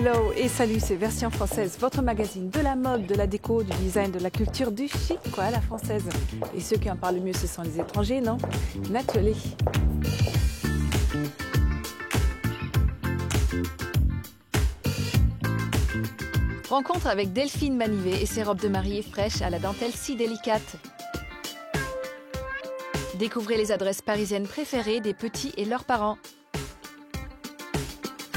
Hello et salut, c'est Version Française, votre magazine de la mode, de la déco, du design, de la culture, du chic, quoi, à la française. Et ceux qui en parlent le mieux, ce sont les étrangers, non? Nathalie. Rencontre avec Delphine Manivet et ses robes de mariée fraîches à la dentelle si délicate. Découvrez les adresses parisiennes préférées des petits et leurs parents.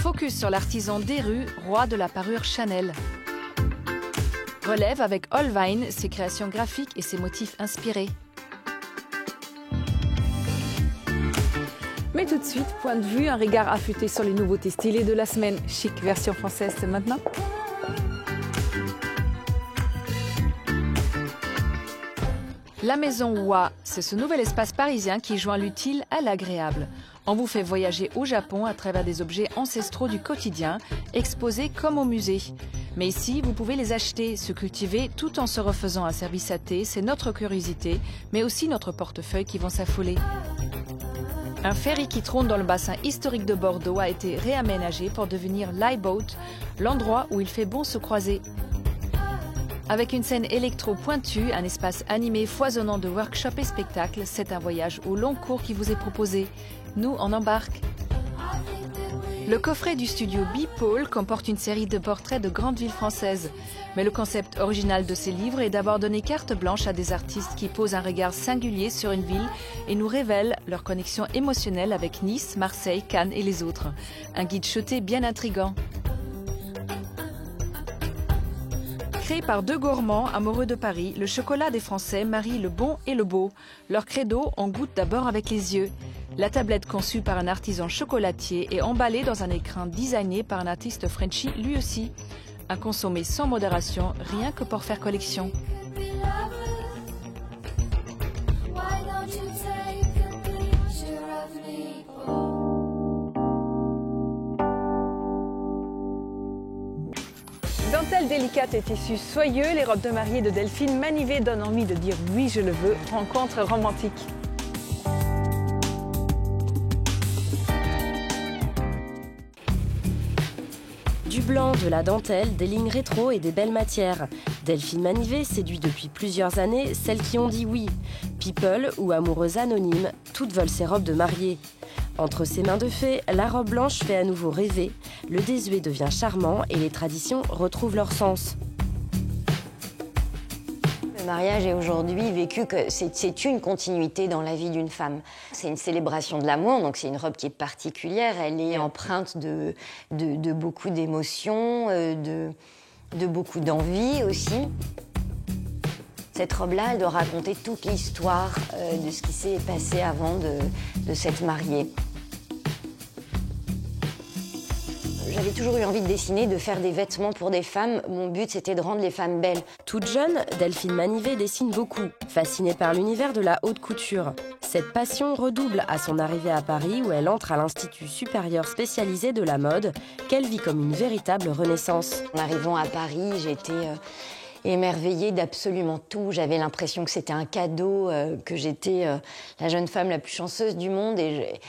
Focus sur l'artisan des rues, roi de la parure Chanel. Relève avec Holbein, ses créations graphiques et ses motifs inspirés. Mais tout de suite, point de vue, un regard affûté sur les nouveautés stylées de la semaine. Chic Version Française, c'est maintenant. La Maison Wa, c'est ce nouvel espace parisien qui joint l'utile à l'agréable. On vous fait voyager au Japon à travers des objets ancestraux du quotidien, exposés comme au musée. Mais ici, vous pouvez les acheter, se cultiver tout en se refaisant un service à thé, c'est notre curiosité, mais aussi notre portefeuille qui vont s'affoler. Un ferry qui trône dans le bassin historique de Bordeaux a été réaménagé pour devenir l'iBoat, l'endroit où il fait bon se croiser. Avec une scène électro pointue, un espace animé foisonnant de workshops et spectacles, c'est un voyage au long cours qui vous est proposé. Nous, on embarque. Le coffret du studio Bipole comporte une série de portraits de grandes villes françaises. Mais le concept original de ces livres est d'avoir donné carte blanche à des artistes qui posent un regard singulier sur une ville et nous révèlent leur connexion émotionnelle avec Nice, Marseille, Cannes et les autres. Un guide chuté bien intrigant. Créé par deux gourmands amoureux de Paris, le chocolat des Français marie le bon et le beau. Leur credo, on goûte d'abord avec les yeux. La tablette conçue par un artisan chocolatier est emballée dans un écrin designé par un artiste Frenchy lui aussi. Un consommé sans modération, rien que pour faire collection. Dentelle délicate et tissu soyeux, les robes de mariée de Delphine Manivet donnent envie de dire oui, je le veux. Rencontre romantique. Du blanc, de la dentelle, des lignes rétro et des belles matières. Delphine Manivet séduit depuis plusieurs années celles qui ont dit oui. People ou amoureuses anonymes, toutes veulent ses robes de mariée. Entre ses mains de fée, la robe blanche fait à nouveau rêver, le désuet devient charmant et les traditions retrouvent leur sens. Le mariage est aujourd'hui vécu que c'est une continuité dans la vie d'une femme. C'est une célébration de l'amour, donc c'est une robe qui est particulière. Elle est empreinte de beaucoup d'émotions, de beaucoup d'envie aussi. Cette robe-là, elle doit raconter toute l'histoire de ce qui s'est passé avant de s'être mariée. J'avais toujours eu envie de dessiner, de faire des vêtements pour des femmes. Mon but, c'était de rendre les femmes belles. Toute jeune, Delphine Manivet dessine beaucoup, fascinée par l'univers de la haute couture. Cette passion redouble à son arrivée à Paris où elle entre à l'Institut supérieur spécialisé de la mode, qu'elle vit comme une véritable renaissance. En arrivant à Paris, j'étais émerveillée d'absolument tout. J'avais l'impression que c'était un cadeau, que j'étais la jeune femme la plus chanceuse du monde et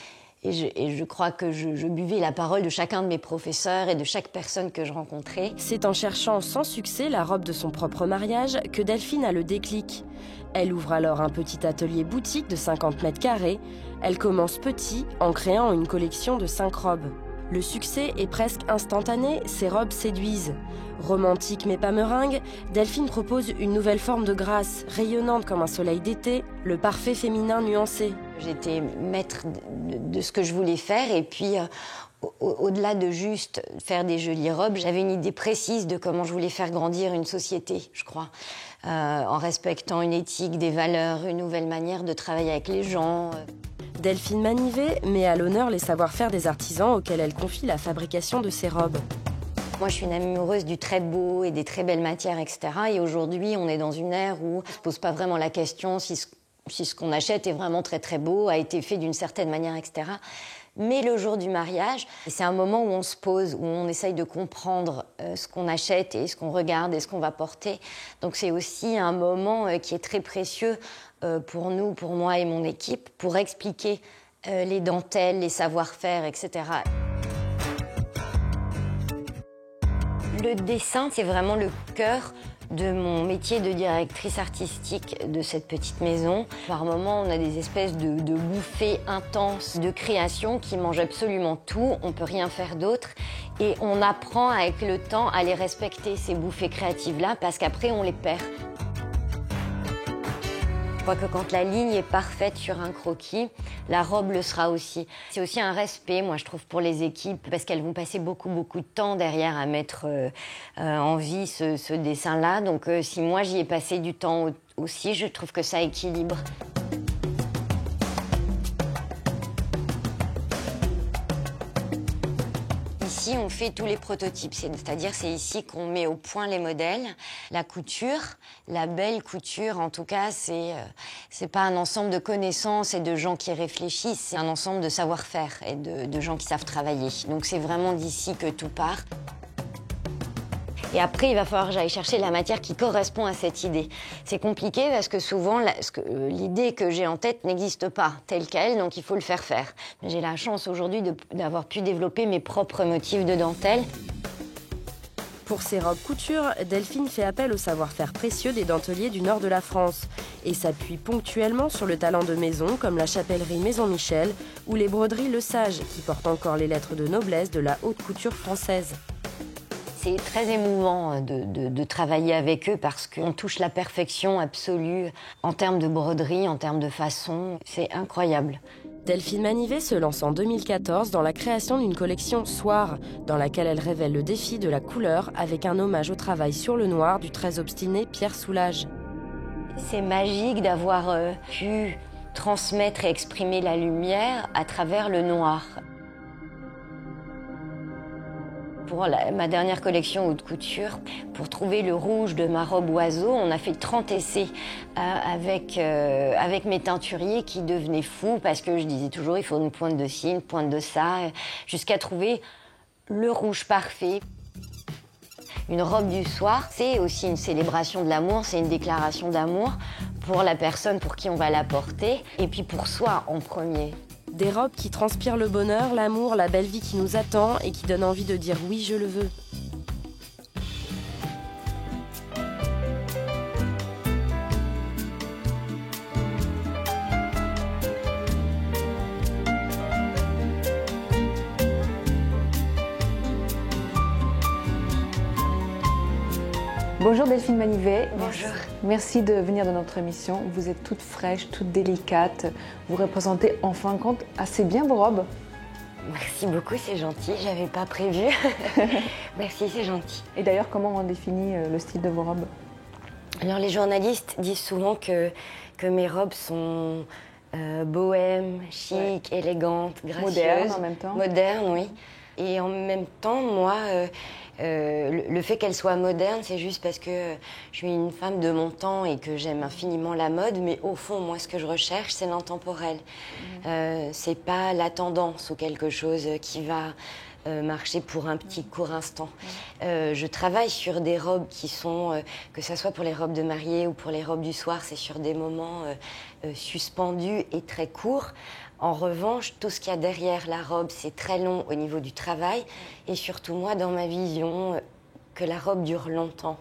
je crois que je buvais la parole de chacun de mes professeurs et de chaque personne que je rencontrais. C'est en cherchant sans succès la robe de son propre mariage que Delphine a le déclic. Elle ouvre alors un petit atelier boutique de 50 mètres carrés. Elle commence petit en créant une collection de 5 robes. Le succès est presque instantané, ses robes séduisent. Romantique mais pas meringue, Delphine propose une nouvelle forme de grâce, rayonnante comme un soleil d'été, le parfait féminin nuancé. J'étais maître de ce que je voulais faire et puis au-delà de juste faire des jolies robes, j'avais une idée précise de comment je voulais faire grandir une société, je crois, en respectant une éthique, des valeurs, une nouvelle manière de travailler avec les gens. Delphine Manivet met à l'honneur les savoir-faire des artisans auxquels elle confie la fabrication de ses robes. Moi, je suis une amoureuse du très beau et des très belles matières, etc. Et aujourd'hui, on est dans une ère où on ne se pose pas vraiment la question si ce qu'on achète est vraiment très très beau, a été fait d'une certaine manière, etc. Mais le jour du mariage, c'est un moment où on se pose, où on essaye de comprendre ce qu'on achète et ce qu'on regarde et ce qu'on va porter. Donc c'est aussi un moment qui est très précieux pour nous, pour moi et mon équipe, pour expliquer les dentelles, les savoir-faire, etc. Le dessin, c'est vraiment le cœur de mon métier de directrice artistique de cette petite maison. Par moments, on a des espèces de bouffées intenses de création qui mangent absolument tout, on ne peut rien faire d'autre. Et on apprend avec le temps à les respecter, ces bouffées créatives-là, parce qu'après, on les perd. Je crois que quand la ligne est parfaite sur un croquis, la robe le sera aussi. C'est aussi un respect, moi je trouve, pour les équipes, parce qu'elles vont passer beaucoup de temps derrière à mettre en vie ce dessin-là. Donc si moi j'y ai passé du temps aussi, je trouve que ça équilibre. Ici, on fait tous les prototypes, c'est-à-dire c'est ici qu'on met au point les modèles. La couture, la belle couture, en tout cas, c'est pas un ensemble de connaissances et de gens qui réfléchissent, c'est un ensemble de savoir-faire et de gens qui savent travailler. Donc c'est vraiment d'ici que tout part. Et après, il va falloir que j'aille chercher la matière qui correspond à cette idée. C'est compliqué parce que souvent, l'idée que j'ai en tête n'existe pas telle qu'elle, donc il faut le faire faire. Mais j'ai la chance aujourd'hui d'avoir pu développer mes propres motifs de dentelle. Pour ses robes couture, Delphine fait appel au savoir-faire précieux des denteliers du nord de la France et s'appuie ponctuellement sur le talent de maison comme la chapellerie Maison Michel ou les broderies Le Sage qui portent encore les lettres de noblesse de la haute couture française. C'est très émouvant de travailler avec eux parce qu'on touche la perfection absolue en termes de broderie, en termes de façon. C'est incroyable. Delphine Manivet se lance en 2014 dans la création d'une collection Soir, dans laquelle elle révèle le défi de la couleur avec un hommage au travail sur le noir du très obstiné Pierre Soulages. C'est magique d'avoir pu transmettre et exprimer la lumière à travers le noir. Pour ma dernière collection haute couture, pour trouver le rouge de ma robe oiseau, on a fait 30 essais avec mes teinturiers qui devenaient fous parce que je disais toujours il faut une pointe de ci, une pointe de ça, jusqu'à trouver le rouge parfait. Une robe du soir, c'est aussi une célébration de l'amour, c'est une déclaration d'amour pour la personne pour qui on va la porter et puis pour soi en premier. Des robes qui transpirent le bonheur, l'amour, la belle vie qui nous attend et qui donnent envie de dire oui, je le veux. Bonjour Delphine Manivet. Bonjour. Merci de venir dans notre émission. Vous êtes toute fraîche, toute délicate. Vous représentez en fin de compte assez bien vos robes. Merci beaucoup, c'est gentil. J'avais pas prévu. Merci, c'est gentil. Et d'ailleurs, comment on définit le style de vos robes? Alors les journalistes disent souvent que mes robes sont bohèmes, chic, élégantes, gracieuses. Modernes en même temps. Modernes, oui. Et en même temps, moi, le fait qu'elle soit moderne, c'est juste parce que je suis une femme de mon temps et que j'aime infiniment la mode. Mais au fond, moi, ce que je recherche, c'est l'intemporel. C'est pas la tendance ou quelque chose qui va marcher pour un petit court instant. Je travaille sur des robes qui sont, que ce soit pour les robes de mariée ou pour les robes du soir, c'est sur des moments suspendus et très courts. En revanche, tout ce qu'il y a derrière la robe, c'est très long au niveau du travail. Et surtout, moi, dans ma vision, que la robe dure longtemps.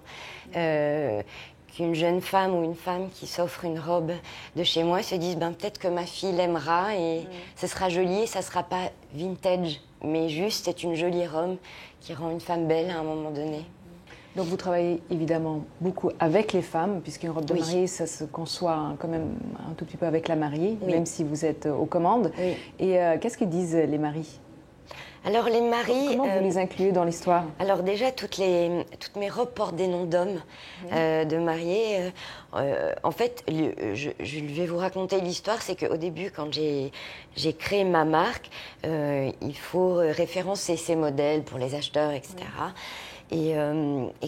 Qu'une jeune femme ou une femme qui s'offre une robe de chez moi se dise peut-être que ma fille l'aimera et ce sera joli et ça ne sera pas vintage. Mais juste, c'est une jolie robe qui rend une femme belle à un moment donné. Donc vous travaillez évidemment beaucoup avec les femmes, puisqu'une robe de Oui. mariée, ça se conçoit quand même un tout petit peu avec la mariée, Oui. même si vous êtes aux commandes. Oui. Et qu'est-ce que disent les maris? Alors les maris... Comment vous les incluez dans l'histoire? Alors déjà, toutes mes robes portent des noms d'hommes, de mariés. En fait, je vais vous raconter l'histoire, c'est qu'au début, quand j'ai créé ma marque, il faut référencer ces modèles pour les acheteurs, etc. Et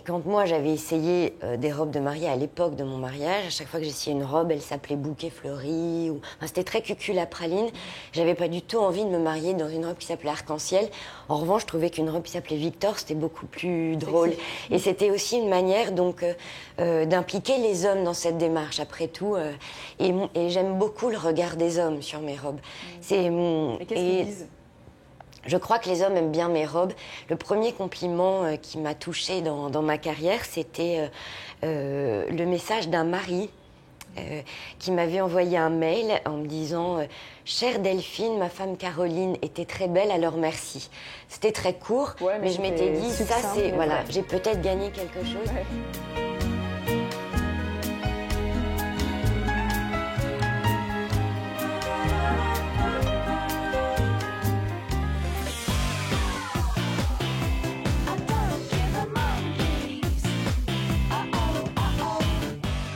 quand moi j'avais essayé des robes de mariée à l'époque de mon mariage, à chaque fois que j'essayais une robe, elle s'appelait bouquet fleuri. Enfin, c'était très cucul à praline. J'avais pas du tout envie de me marier dans une robe qui s'appelait arc-en-ciel. En revanche, je trouvais qu'une robe qui s'appelait Victor, c'était beaucoup plus drôle. Et c'était aussi une manière donc d'impliquer les hommes dans cette démarche, après tout. Et j'aime beaucoup le regard des hommes sur mes robes. Et qu'est-ce qu'ils disent? Je crois que les hommes aiment bien mes robes. Le premier compliment qui m'a touchée dans ma carrière, c'était le message d'un mari qui m'avait envoyé un mail en me disant « Chère Delphine, ma femme Caroline était très belle, alors merci ». C'était très court, mais je m'étais dit « ça c'est voilà, j'ai peut-être gagné quelque chose ».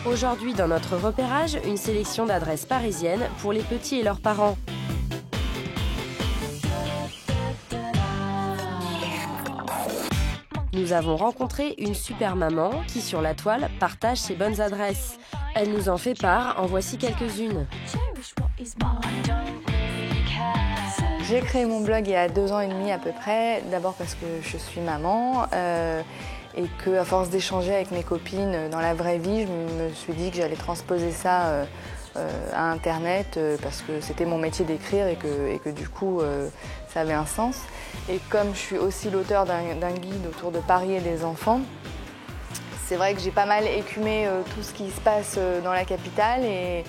Aujourd'hui, dans notre repérage, une sélection d'adresses parisiennes pour les petits et leurs parents. Nous avons rencontré une super maman qui, sur la toile, partage ses bonnes adresses. Elle nous en fait part, en voici quelques-unes. J'ai créé mon blog il y a 2 ans et demi à peu près, d'abord parce que je suis maman et qu'à force d'échanger avec mes copines dans la vraie vie, je me suis dit que j'allais transposer ça à Internet parce que c'était mon métier d'écrire et que du coup ça avait un sens. Et comme je suis aussi l'auteur d'un guide autour de Paris et des enfants, c'est vrai que j'ai pas mal écumé tout ce qui se passe dans la capitale et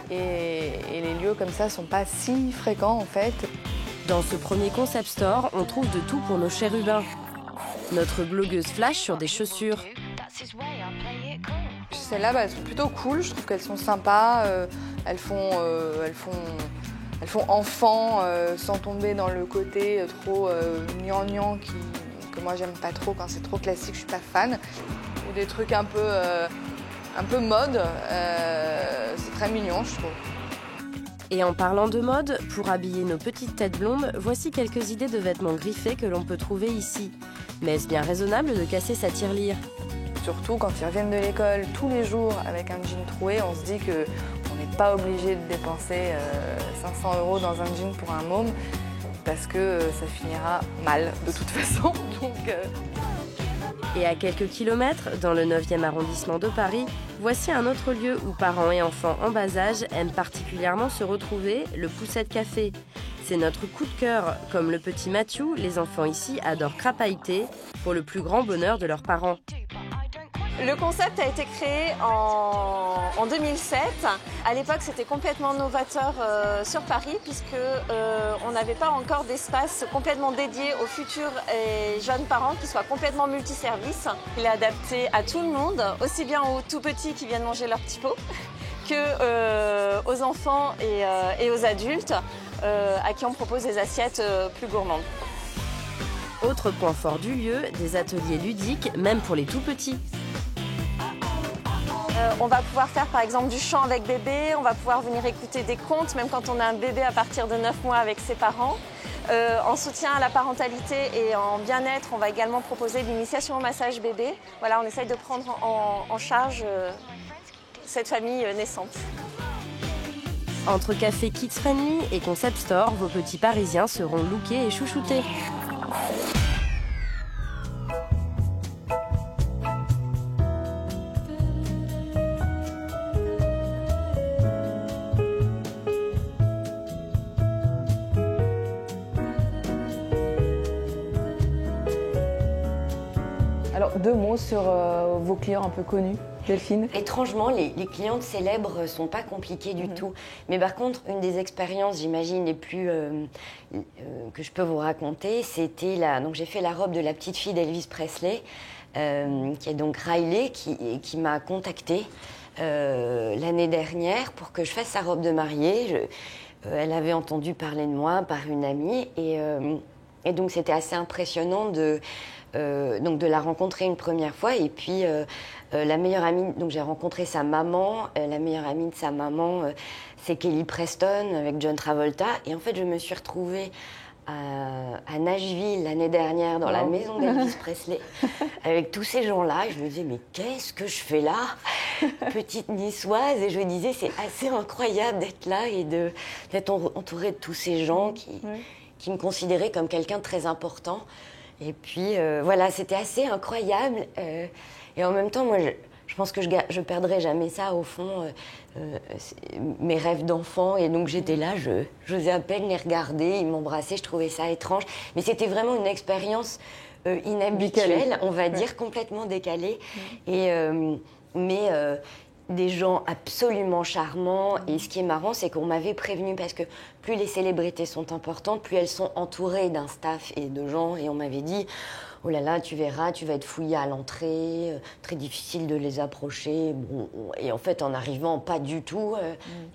les lieux comme ça sont pas si fréquents en fait. Dans ce premier concept store, on trouve de tout pour nos chérubins. Notre blogueuse flash sur des chaussures. Celles-là, elles sont plutôt cool, je trouve qu'elles sont sympas, elles font enfant sans tomber dans le côté trop gnangnan que moi j'aime pas trop quand c'est trop classique, je suis pas fan. Ou des trucs un peu mode, c'est très mignon je trouve. Et en parlant de mode, pour habiller nos petites têtes blondes, voici quelques idées de vêtements griffés que l'on peut trouver ici. Mais est-ce bien raisonnable de casser sa tirelire ? Surtout quand ils reviennent de l'école tous les jours avec un jean troué, on se dit qu'on n'est pas obligé de dépenser 500 € dans un jean pour un môme parce que ça finira mal de toute façon. Et à quelques kilomètres, dans le 9e arrondissement de Paris, voici un autre lieu où parents et enfants en bas âge aiment particulièrement se retrouver, le Poussette Café. C'est notre coup de cœur. Comme le petit Mathieu, les enfants ici adorent crapahuter pour le plus grand bonheur de leurs parents. Le concept a été créé en 2007. À l'époque, c'était complètement novateur sur Paris puisque on n'avait pas encore d'espace complètement dédié aux futurs et jeunes parents qui soient complètement multiservices. Il est adapté à tout le monde, aussi bien aux tout petits qui viennent manger leur petit pot que aux enfants et aux adultes à qui on propose des assiettes plus gourmandes. Autre point fort du lieu, des ateliers ludiques, même pour les tout petits. On va pouvoir faire par exemple du chant avec bébé, on va pouvoir venir écouter des contes, même quand on a un bébé à partir de 9 mois avec ses parents. En soutien à la parentalité et en bien-être, on va également proposer l'initiation au massage bébé. Voilà, on essaye de prendre en charge cette famille naissante. Entre café kids friendly et concept store, vos petits parisiens seront lookés et chouchoutés. Alors 2 mots sur vos clients un peu connus. Delphine ? Étrangement, les clientes célèbres sont pas compliquées du tout. Mais par contre, une des expériences, j'imagine, les plus que je peux vous raconter, c'était donc j'ai fait la robe de la petite fille d'Elvis Presley, qui est donc Riley, qui m'a contactée l'année dernière pour que je fasse sa robe de mariée. Elle avait entendu parler de moi par une amie et donc c'était assez impressionnant de la rencontrer une première fois et puis la meilleure amie, donc j'ai rencontré sa maman, la meilleure amie de sa maman c'est Kelly Preston avec John Travolta et en fait je me suis retrouvée à Nashville l'année dernière dans la maison d'Elvis Presley avec tous ces gens-là et je me disais mais qu'est-ce que je fais là, petite niçoise, et je me disais c'est assez incroyable d'être là et d'être entourée de tous ces gens qui me considéraient comme quelqu'un de très important. Et puis voilà, c'était assez incroyable. Et en même temps, moi, je pense que je perdrai jamais ça, au fond, mes rêves d'enfant. Et donc j'étais là, j'osais à peine les regarder, ils m'embrassaient, je trouvais ça étrange. Mais c'était vraiment une expérience inhabituelle, on va dire, complètement décalée. Mais des gens absolument charmants. Et ce qui est marrant, c'est qu'on m'avait prévenu, parce que plus les célébrités sont importantes, plus elles sont entourées d'un staff et de gens. Et on m'avait dit... Oh là là, tu verras, tu vas être fouillée à l'entrée, très difficile de les approcher. Bon, et en fait, en arrivant, pas du tout.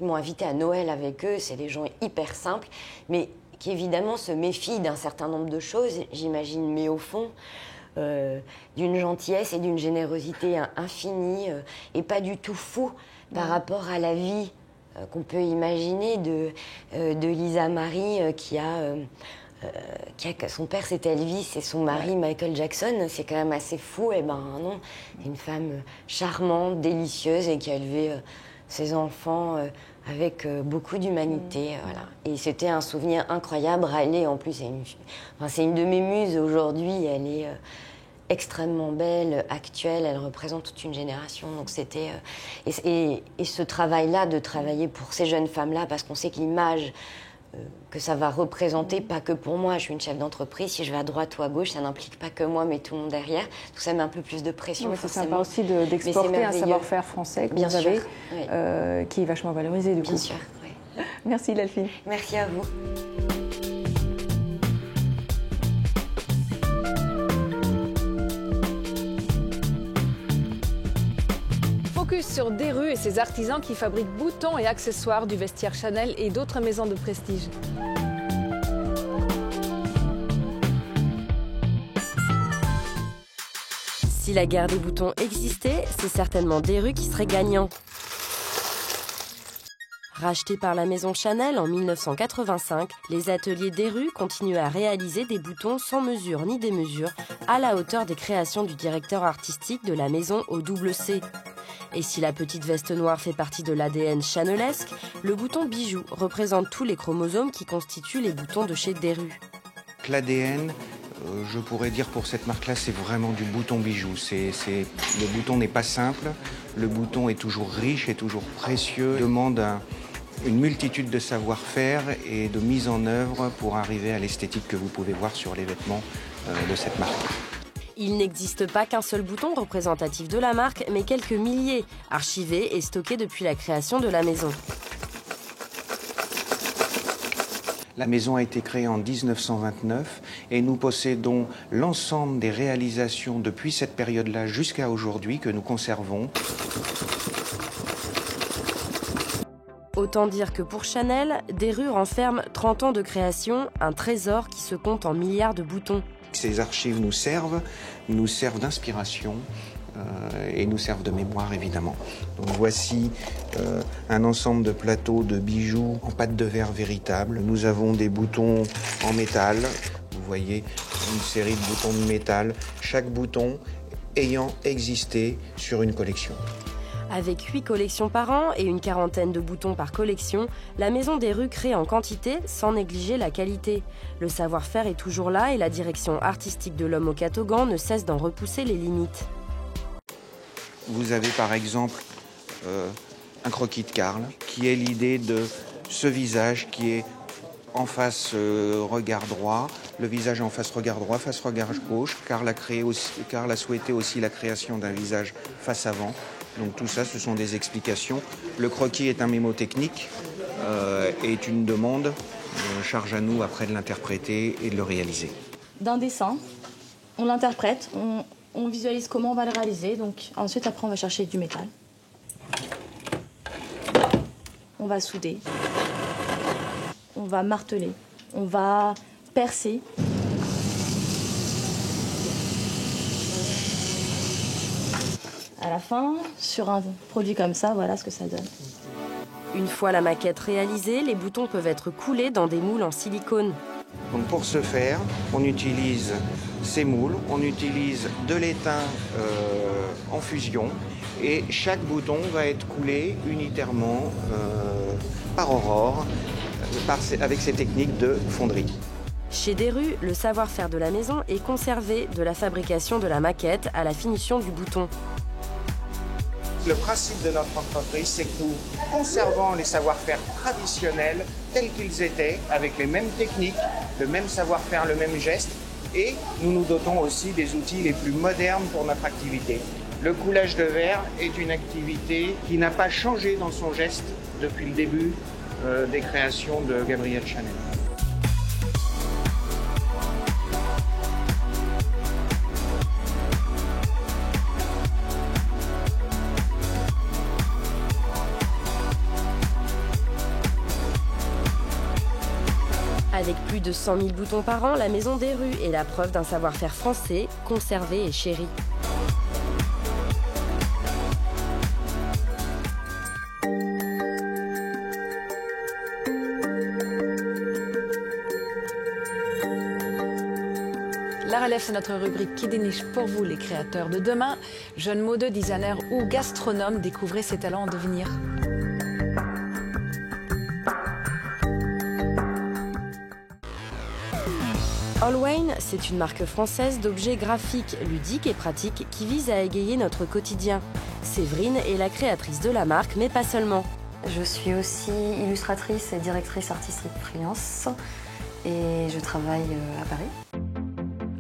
Ils m'ont invitée à Noël avec eux, c'est des gens hyper simples, mais qui évidemment se méfient d'un certain nombre de choses, j'imagine, mais au fond, d'une gentillesse et d'une générosité infinie, et pas du tout fou par rapport à la vie qu'on peut imaginer de Lisa Marie, son père c'était Elvis et son mari Michael Jackson. C'est quand même assez fou. Et ben non, une femme charmante, délicieuse, et qui a élevé ses enfants avec beaucoup d'humanité. Voilà. Et c'était un souvenir incroyable. Riley, en plus, c'est une de mes muses aujourd'hui. Elle est extrêmement belle, actuelle. Elle représente toute une génération. Donc c'était et ce travail-là, de travailler pour ces jeunes femmes-là, parce qu'on sait que l'image que ça va représenter, pas que pour moi, je suis une chef d'entreprise, si je vais à droite ou à gauche, ça n'implique pas que moi, mais tout le monde derrière. Tout ça met un peu plus de pression. C'est sympa aussi d'exporter un savoir-faire français que vous avez, qui est vachement valorisé du coup. Bien sûr, oui. Merci Delphine. Merci à vous. Focus sur Desrues et ses artisans qui fabriquent boutons et accessoires du vestiaire Chanel et d'autres maisons de prestige. Si la guerre des boutons existait, c'est certainement Desrues qui serait gagnant. Rachetés par la maison Chanel en 1985, les ateliers Desrues continuent à réaliser des boutons sans mesure ni démesure, à la hauteur des créations du directeur artistique de la maison au double C. Et si la petite veste noire fait partie de l'ADN chanelesque, le bouton bijou représente tous les chromosomes qui constituent les boutons de chez Desrues. L'ADN, je pourrais dire pour cette marque-là, c'est vraiment du bouton bijou. Le bouton n'est pas simple, le bouton est toujours riche et toujours précieux, demande une multitude de savoir-faire et de mise en œuvre pour arriver à l'esthétique que vous pouvez voir sur les vêtements de cette marque. Il n'existe pas qu'un seul bouton représentatif de la marque, mais quelques milliers, archivés et stockés depuis la création de la maison. La maison a été créée en 1929 et nous possédons l'ensemble des réalisations depuis cette période-là jusqu'à aujourd'hui que nous conservons. Autant dire que pour Chanel, Desrues renferme 30 ans de création, un trésor qui se compte en milliards de boutons. Ces archives nous servent d'inspiration et nous servent de mémoire évidemment. Donc voici un ensemble de plateaux de bijoux en pâte de verre véritable. Nous avons des boutons en métal. Vous voyez une série de boutons de métal, chaque bouton ayant existé sur une collection. Avec 8 collections par an et une quarantaine de boutons par collection, la maison Desrues crée en quantité sans négliger la qualité. Le savoir-faire est toujours là et la direction artistique de l'homme au catogan ne cesse d'en repousser les limites. Vous avez par exemple un croquis de Karl, qui est l'idée de ce visage qui est en face regard droit, le visage en face regard droit, face regard gauche. Karl a souhaité aussi la création d'un visage face avant. Donc tout ça, ce sont des explications. Le croquis est un mémotechnique, est une demande, charge à nous après de l'interpréter et de le réaliser. D'un dessin, on l'interprète, on visualise comment on va le réaliser. Donc ensuite, après, on va chercher du métal. On va souder. On va marteler. On va percer. À la fin, sur un produit comme ça, voilà ce que ça donne. Une fois la maquette réalisée, les boutons peuvent être coulés dans des moules en silicone. Donc pour ce faire, on utilise ces moules, on utilise de l'étain en fusion et chaque bouton va être coulé unitairement par Aurore avec ces techniques de fonderie. Chez Desrues, le savoir-faire de la maison est conservé de la fabrication de la maquette à la finition du bouton. le principe de notre entreprise, c'est que nous conservons les savoir-faire traditionnels tels qu'ils étaient, avec les mêmes techniques, le même savoir-faire, le même geste, et nous nous dotons aussi des outils les plus modernes pour notre activité. Le coulage de verre est une activité qui n'a pas changé dans son geste depuis le début des créations de Gabrielle Chanel. Avec plus de 100 000 boutons par an, la Maison des Rues est la preuve d'un savoir-faire français, conservé et chéri. La relève, c'est notre rubrique qui déniche pour vous les créateurs de demain. Jeunes modeux, designers ou gastronomes, découvrez ces talents en devenir. Allwine, c'est une marque française d'objets graphiques, ludiques et pratiques qui vise à égayer notre quotidien. Séverine est la créatrice de la marque, mais pas seulement. Je suis aussi illustratrice et directrice artistique freelance et je travaille à Paris.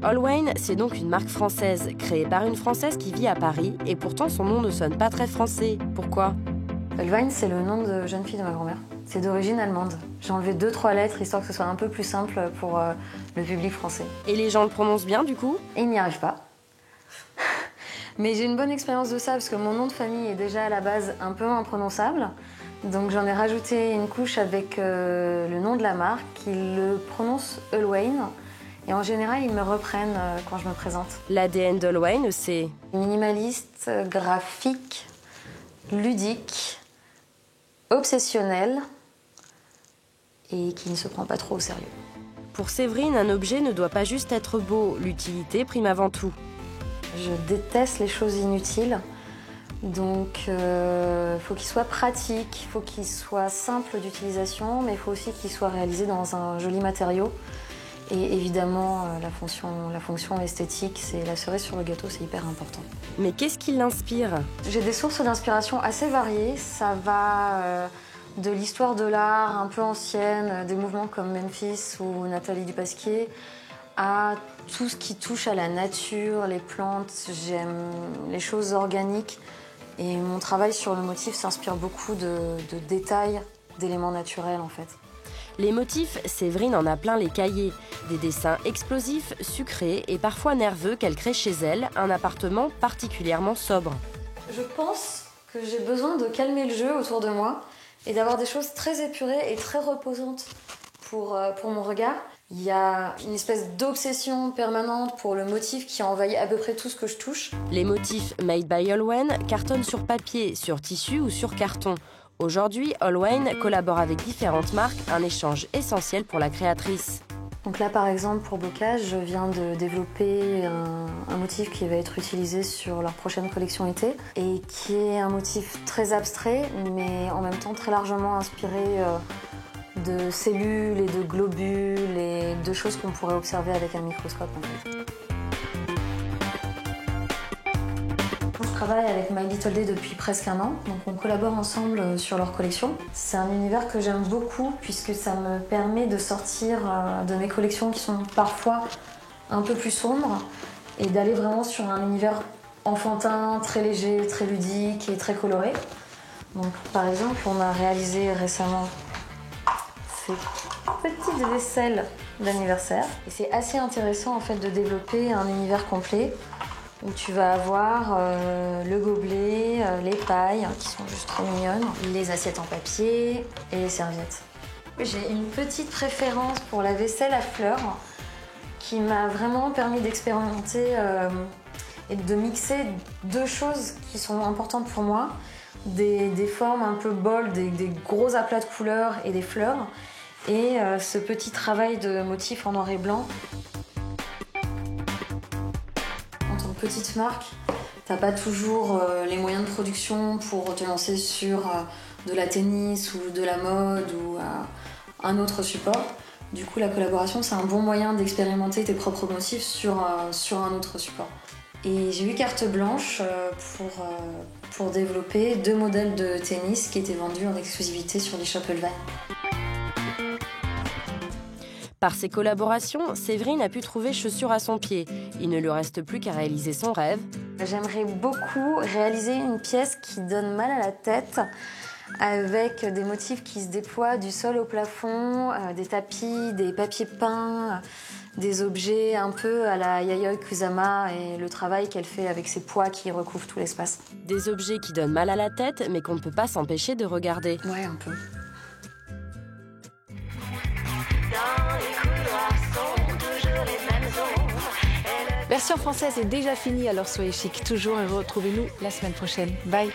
Allwine, c'est donc une marque française, créée par une Française qui vit à Paris, et pourtant son nom ne sonne pas très français. Pourquoi ? Allwine, c'est le nom de jeune fille de ma grand-mère. C'est d'origine allemande. J'ai enlevé 2-3 lettres, histoire que ce soit un peu plus simple pour le public français. Et les gens le prononcent bien, du coup ? Ils n'y arrivent pas. Mais j'ai une bonne expérience de ça, parce que mon nom de famille est déjà à la base un peu imprononçable. Donc j'en ai rajouté une couche avec le nom de la marque, qu'ils le prononcent Allwine. Et en général, ils me reprennent quand je me présente. L'ADN d'Allwine, c'est minimaliste, graphique, ludique, obsessionnel et qui ne se prend pas trop au sérieux. Pour Séverine, un objet ne doit pas juste être beau, l'utilité prime avant tout. Je déteste les choses inutiles, donc faut qu'il soit pratique, il faut qu'il soit simple d'utilisation, mais il faut aussi qu'il soit réalisé dans un joli matériau. Et évidemment, la fonction esthétique, c'est la cerise sur le gâteau, c'est hyper important. Mais qu'est-ce qui l'inspire ? J'ai des sources d'inspiration assez variées. Ça va de l'histoire de l'art un peu ancienne, des mouvements comme Memphis ou Nathalie Dupasquier, à tout ce qui touche à la nature, les plantes. J'aime les choses organiques. Et mon travail sur le motif s'inspire beaucoup de détails, d'éléments naturels en fait. Les motifs, Séverine en a plein les cahiers. Des dessins explosifs, sucrés et parfois nerveux qu'elle crée chez elle, un appartement particulièrement sobre. Je pense que j'ai besoin de calmer le jeu autour de moi et d'avoir des choses très épurées et très reposantes pour mon regard. Il y a une espèce d'obsession permanente pour le motif qui envahit à peu près tout ce que je touche. Les motifs made by Allwine cartonnent sur papier, sur tissu ou sur carton. Aujourd'hui, Allwine collabore avec différentes marques, un échange essentiel pour la créatrice. Donc là, par exemple, pour Bocage, je viens de développer un motif qui va être utilisé sur leur prochaine collection été et qui est un motif très abstrait, mais en même temps très largement inspiré de cellules et de globules et de choses qu'on pourrait observer avec un microscope en fait. Je travaille avec My Little Day depuis presque un an, donc on collabore ensemble sur leur collection. C'est un univers que j'aime beaucoup puisque ça me permet de sortir de mes collections qui sont parfois un peu plus sombres et d'aller vraiment sur un univers enfantin, très léger, très ludique et très coloré. Donc par exemple, on a réalisé récemment ces petites vaisselles d'anniversaire et c'est assez intéressant en fait de développer un univers complet où tu vas avoir le gobelet, les pailles qui sont juste trop mignonnes, les assiettes en papier et les serviettes. J'ai une petite préférence pour la vaisselle à fleurs qui m'a vraiment permis d'expérimenter et de mixer deux choses qui sont importantes pour moi. Des formes un peu bold, des gros aplats de couleurs et des fleurs et ce petit travail de motifs en noir et blanc. Petite marque, t'as pas toujours les moyens de production pour te lancer sur de la tennis ou de la mode ou un autre support. Du coup, la collaboration, c'est un bon moyen d'expérimenter tes propres motifs sur un autre support. Et j'ai eu carte blanche pour développer 2 modèles de tennis qui étaient vendus en exclusivité sur l'eShop Elvay. Par ses collaborations, Séverine a pu trouver chaussures à son pied. Il ne lui reste plus qu'à réaliser son rêve. J'aimerais beaucoup réaliser une pièce qui donne mal à la tête, avec des motifs qui se déploient du sol au plafond, des tapis, des papiers peints, des objets un peu à la Yayoi Kusama et le travail qu'elle fait avec ses poids qui recouvrent tout l'espace. Des objets qui donnent mal à la tête, mais qu'on ne peut pas s'empêcher de regarder. Ouais, un peu. Version française est déjà finie, alors soyez chic toujours et retrouvez-nous la semaine prochaine. Bye.